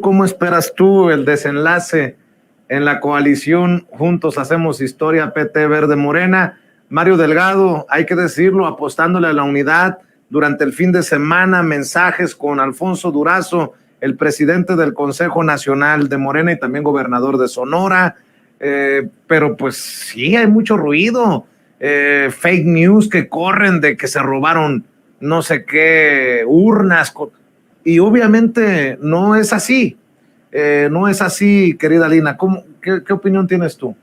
cómo esperas tú el desenlace en la coalición Juntos Hacemos Historia, PT Verde Morena? Mario Delgado, hay que decirlo, apostándole a la unidad durante el fin de semana, mensajes con Alfonso Durazo, el presidente del Consejo Nacional de Morena y también gobernador de Sonora, pero pues sí, hay mucho ruido, fake news que corren de que se robaron no sé qué urnas, y obviamente no es así, querida Lina. ¿Qué opinión tienes tú?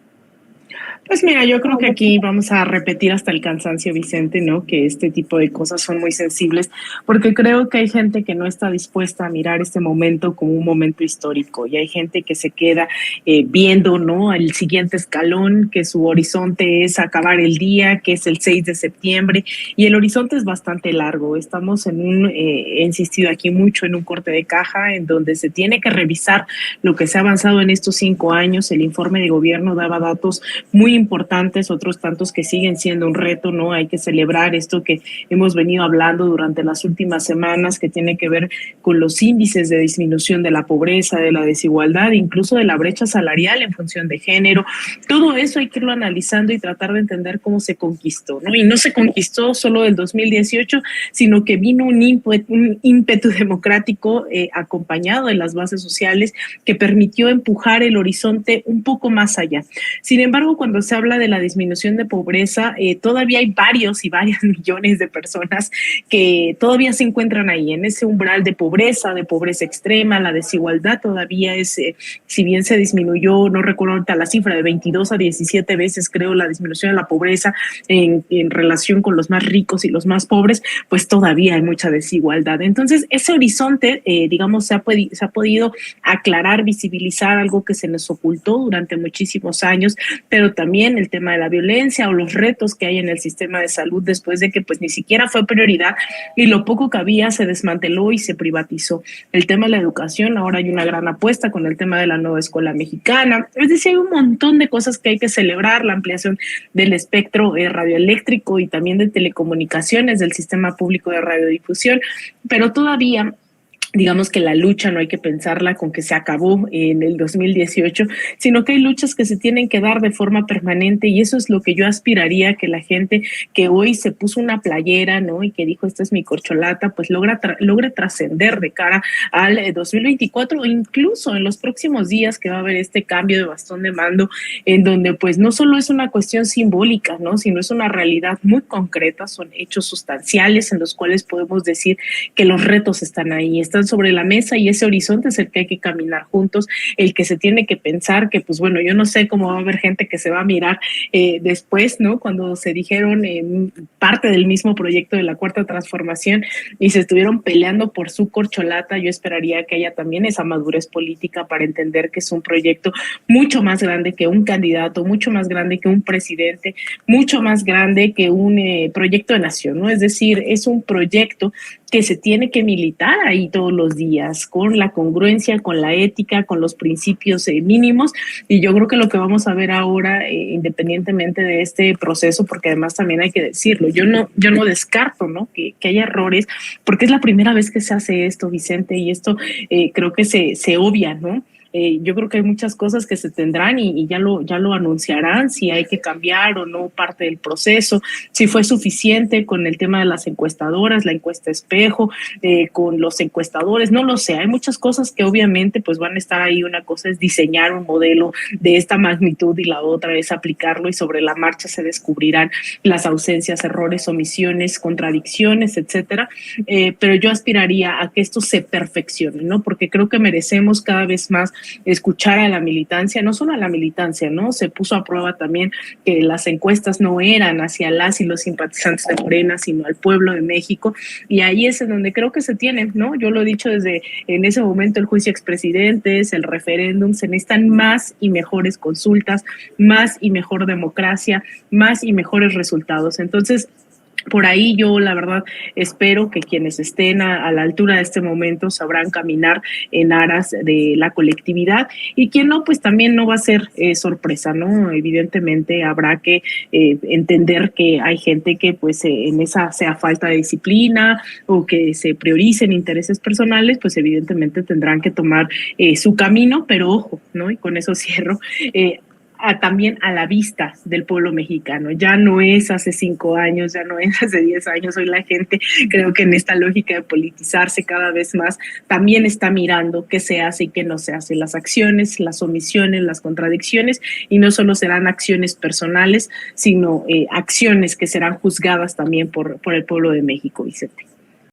Pues mira, yo creo que aquí vamos a repetir hasta el cansancio, Vicente, ¿no? Que este tipo de cosas son muy sensibles, porque creo que hay gente que no está dispuesta a mirar este momento como un momento histórico, y hay gente que se queda viendo, ¿no? El siguiente escalón, que su horizonte es acabar el día, que es el 6 de septiembre, y el horizonte es bastante largo. Estamos he insistido aquí mucho, en un corte de caja, en donde se tiene que revisar lo que se ha avanzado en estos 5 años. El informe de gobierno daba datos muy importantes, otros tantos que siguen siendo un reto, ¿no? Hay que celebrar esto que hemos venido hablando durante las últimas semanas, que tiene que ver con los índices de disminución de la pobreza, de la desigualdad, incluso de la brecha salarial en función de género. Todo eso hay que irlo analizando y tratar de entender cómo se conquistó, ¿no? Y no se conquistó solo del 2018, sino que vino un ímpetu democrático acompañado de las bases sociales, que permitió empujar el horizonte un poco más allá. Sin embargo, cuando se habla de la disminución de pobreza, todavía hay varios y varias millones de personas que todavía se encuentran ahí, en ese umbral de pobreza extrema. La desigualdad todavía es, si bien se disminuyó, no recuerdo ahorita la cifra, de 22 a 17 veces, creo, la disminución de la pobreza en relación con los más ricos y los más pobres, pues todavía hay mucha desigualdad. Entonces, ese horizonte, digamos, se ha podido aclarar, visibilizar algo que se nos ocultó durante muchísimos años, pero también el tema de la violencia o los retos que hay en el sistema de salud después de que pues ni siquiera fue prioridad, y lo poco que había se desmanteló y se privatizó. El tema de la educación, ahora hay una gran apuesta con el tema de la nueva escuela mexicana. Es decir, hay un montón de cosas que hay que celebrar: la ampliación del espectro radioeléctrico y también de telecomunicaciones del sistema público de radiodifusión, pero todavía, digamos que la lucha no hay que pensarla con que se acabó en el 2018, sino que hay luchas que se tienen que dar de forma permanente, y eso es lo que yo aspiraría que la gente que hoy se puso una playera, ¿no? Y que dijo, esta es mi corcholata, pues logre trascender de cara al 2024, o incluso en los próximos días, que va a haber este cambio de bastón de mando, en donde pues no solo es una cuestión simbólica, ¿no? Sino es una realidad muy concreta, son hechos sustanciales en los cuales podemos decir que los retos están ahí, están sobre la mesa, y ese horizonte es el que hay que caminar juntos, el que se tiene que pensar que, pues bueno, yo no sé cómo va a haber gente que se va a mirar después, ¿no? Cuando se dijeron parte del mismo proyecto de la Cuarta Transformación y se estuvieron peleando por su corcholata. Yo esperaría que haya también esa madurez política para entender que es un proyecto mucho más grande que un candidato, mucho más grande que un presidente, mucho más grande que un proyecto de nación, ¿no? Es decir, es un proyecto que se tiene que militar ahí todos los días, con la congruencia, con la ética, con los principios mínimos. Y yo creo que lo que vamos a ver ahora, independientemente de este proceso, porque además también hay que decirlo, yo no descarto, ¿no? Que haya errores, porque es la primera vez que se hace esto, Vicente, y esto creo que se obvia, ¿no? Yo creo que hay muchas cosas que se tendrán y ya lo anunciarán, si hay que cambiar o no parte del proceso, si fue suficiente con el tema de las encuestadoras, la encuesta espejo, con los encuestadores, no lo sé. Hay muchas cosas que obviamente pues van a estar ahí. Una cosa es diseñar un modelo de esta magnitud y la otra es aplicarlo, y sobre la marcha se descubrirán las ausencias, errores, omisiones, contradicciones, etcétera. Pero yo aspiraría a que esto se perfeccione, ¿no? Porque creo que merecemos cada vez más escuchar a la militancia, no solo a la militancia, ¿no? Se puso a prueba también que las encuestas no eran hacia las y los simpatizantes de Morena, sino al pueblo de México, y ahí es en donde creo que se tiene, ¿no? Yo lo he dicho desde en ese momento: el juicio a expresidentes, el referéndum, se necesitan más y mejores consultas, más y mejor democracia, más y mejores resultados. Entonces, Por ahí yo, la verdad, espero que quienes estén a la altura de este momento sabrán caminar en aras de la colectividad, y quien no, pues también no va a ser sorpresa, ¿no? Evidentemente habrá que entender que hay gente que pues en esa sea falta de disciplina o que se prioricen intereses personales, pues evidentemente tendrán que tomar su camino, pero ojo, ¿no? Y con eso cierro. También a la vista del pueblo mexicano. Ya no es hace 5 años, ya no es hace 10 años. Hoy la gente, creo que en esta lógica de politizarse cada vez más, también está mirando qué se hace y qué no se hace, las acciones, las omisiones, las contradicciones, y no solo serán acciones personales, sino acciones que serán juzgadas también por el pueblo de México, Vicente.